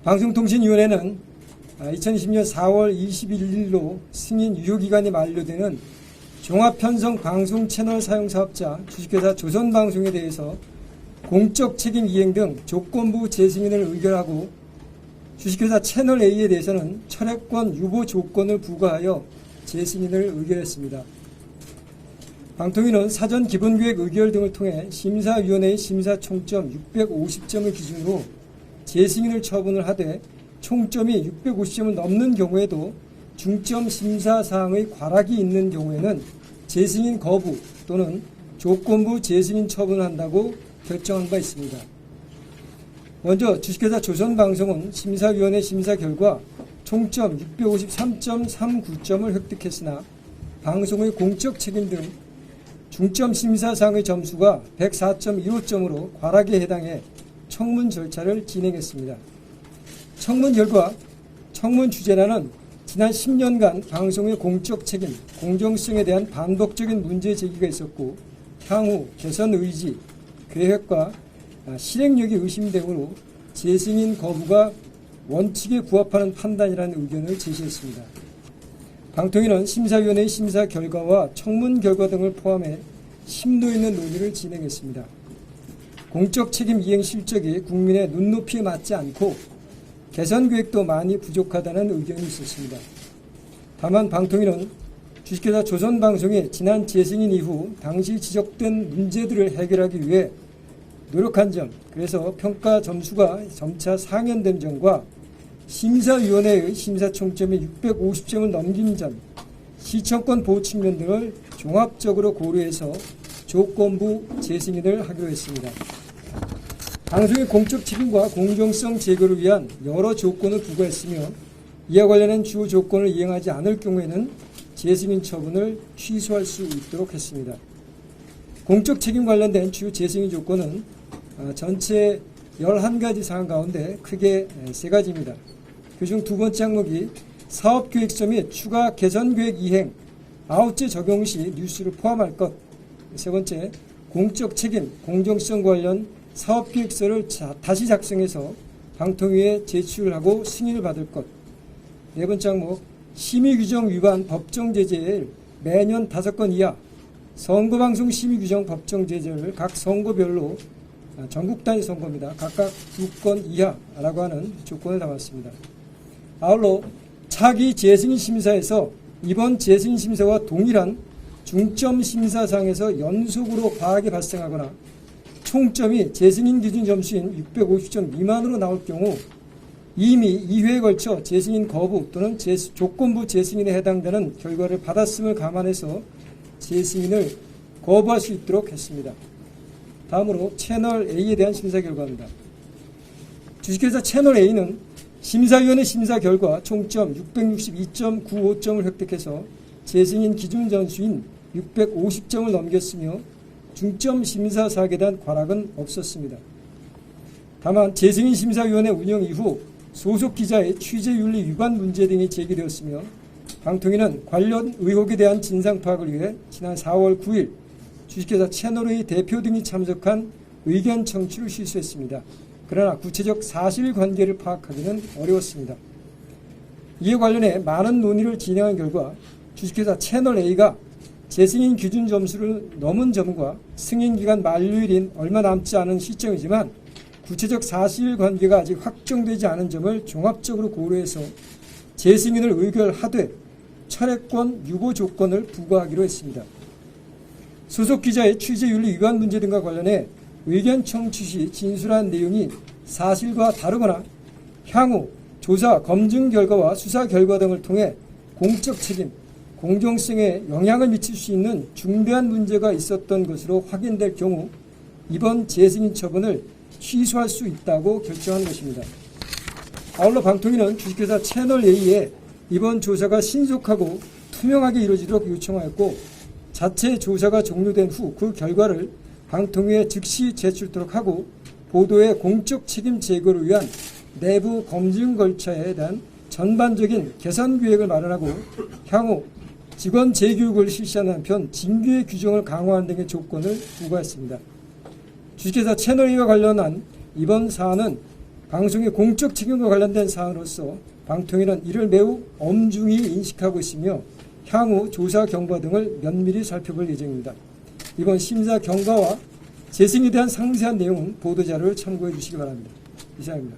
방송통신위원회는 2020년 4월 21일로 승인 유효기간이 만료되는 종합편성 방송 채널 사용 사업자 주식회사 조선방송에 대해서 공적 책임 이행 등 조건부 재승인을 의결하고 주식회사 채널A에 대해서는 철회권 유보 조건을 부과하여 재승인을 의결했습니다. 방통위는 사전 기본계획 의결 등을 통해 심사위원회의 심사 총점 650점을 기준으로 재승인을 처분을 하되 총점이 650점을 넘는 경우에도 중점 심사 사항의 과락이 있는 경우에는 재승인 거부 또는 조건부 재승인 처분을 한다고 결정한 바 있습니다. 먼저 주식회사 조선방송은 심사위원회 심사 결과 총점 653.39점을 획득했으나 방송의 공적 책임 등 중점 심사 사항의 점수가 104.15점으로 과락에 해당해 청문 절차를 진행했습니다. 청문 결과 청문 주제란은 지난 10년간 방송의 공적 책임, 공정성에 대한 반복적인 문제 제기가 있었고 향후 개선 의지, 계획과 실행력이 의심되므로 재승인 거부가 원칙에 부합하는 판단이라는 의견을 제시했습니다. 방통위는 심사위원회의 심사 결과와 청문 결과 등을 포함해 심도 있는 논의를 진행했습니다. 공적 책임 이행 실적이 국민의 눈높이에 맞지 않고 개선 계획도 많이 부족하다는 의견이 있었습니다. 다만 방통위는 주식회사 조선방송이 지난 재승인 이후 당시 지적된 문제들을 해결하기 위해 노력한 점, 그래서 평가 점수가 점차 상향된 점과 심사위원회의 심사 총점이 650점을 넘긴 점, 시청권 보호 측면 등을 종합적으로 고려해서 조건부 재승인을 하기로 했습니다. 방송의 공적 책임과 공정성 제고를 위한 여러 조건을 부과했으며 이와 관련한 주요 조건을 이행하지 않을 경우에는 재승인 처분을 취소할 수 있도록 했습니다. 공적 책임 관련된 주요 재승인 조건은 전체 11가지 사항 가운데 크게 3가지입니다. 그중 두 번째 항목이 사업계획서 및 추가 개선계획 이행, 9째 적용 시 뉴스를 포함할 것. 세 번째, 공적 책임, 공정성 관련 사업계획서를 다시 작성해서 방통위에 제출하고 승인을 받을 것. 네 번째 항목, 심의규정 위반 법정제재를 매년 5건 이하, 선거방송 심의규정 법정제재를 각 선거별로 전국 단위 선거입니다. 각각 2건 이하라고 하는 조건을 담았습니다. 아울러 차기 재승인 심사에서 이번 재승인 심사와 동일한 중점 심사상에서 연속으로 과락이 발생하거나 총점이 재승인 기준 점수인 650점 미만으로 나올 경우 이미 2회에 걸쳐 재승인 거부 또는 조건부 재승인에 해당되는 결과를 받았음을 감안해서 재승인을 거부할 수 있도록 했습니다. 다음으로 채널A에 대한 심사 결과입니다. 주식회사 채널A는 심사위원회 심사 결과 총점 662.95점을 획득해서 재승인 기준 점수인 650점을 넘겼으며 중점 심사 사항에 대한 과락은 없었습니다. 다만 재승인 심사위원회 운영 이후 소속 기자의 취재윤리 위반 문제 등이 제기되었으며 방통위는 관련 의혹에 대한 진상 파악을 위해 지난 4월 9일 주식회사 채널A 대표 등이 참석한 의견 청취를 실시했습니다. 그러나 구체적 사실관계를 파악하기는 어려웠습니다. 이에 관련해 많은 논의를 진행한 결과 주식회사 채널A가 재승인 기준 점수를 넘은 점과 승인기간 만료일인 얼마 남지 않은 시점이지만 구체적 사실관계가 아직 확정되지 않은 점을 종합적으로 고려해서 재승인을 의결하되 철회권 유보 조건을 부과하기로 했습니다. 소속 기자의 취재윤리 위반 문제 등과 관련해 의견 청취 시 진술한 내용이 사실과 다르거나 향후 조사, 검증 결과와 수사 결과 등을 통해 공적 책임, 공정성에 영향을 미칠 수 있는 중대한 문제가 있었던 것으로 확인될 경우 이번 재승인 처분을 취소할 수 있다고 결정한 것입니다. 아울러 방통위는 주식회사 채널A에 이번 조사가 신속하고 투명하게 이루어지도록 요청하였고 자체 조사가 종료된 후 그 결과를 방통위에 즉시 제출토록 하고 보도의 공적 책임 제거를 위한 내부 검증 절차에 대한 전반적인 개선 계획을 마련하고 향후 직원 재교육을 실시하는 한편 징계의 규정을 강화하는 등의 조건을 부과했습니다. 주식회사 채널A와 관련한 이번 사안은 방송의 공적 책임과 관련된 사안으로서 방통위는 이를 매우 엄중히 인식하고 있으며 향후 조사 경과 등을 면밀히 살펴볼 예정입니다. 이번 심사 경과와 재승에 대한 상세한 내용은 보도자료를 참고해 주시기 바랍니다. 이상입니다.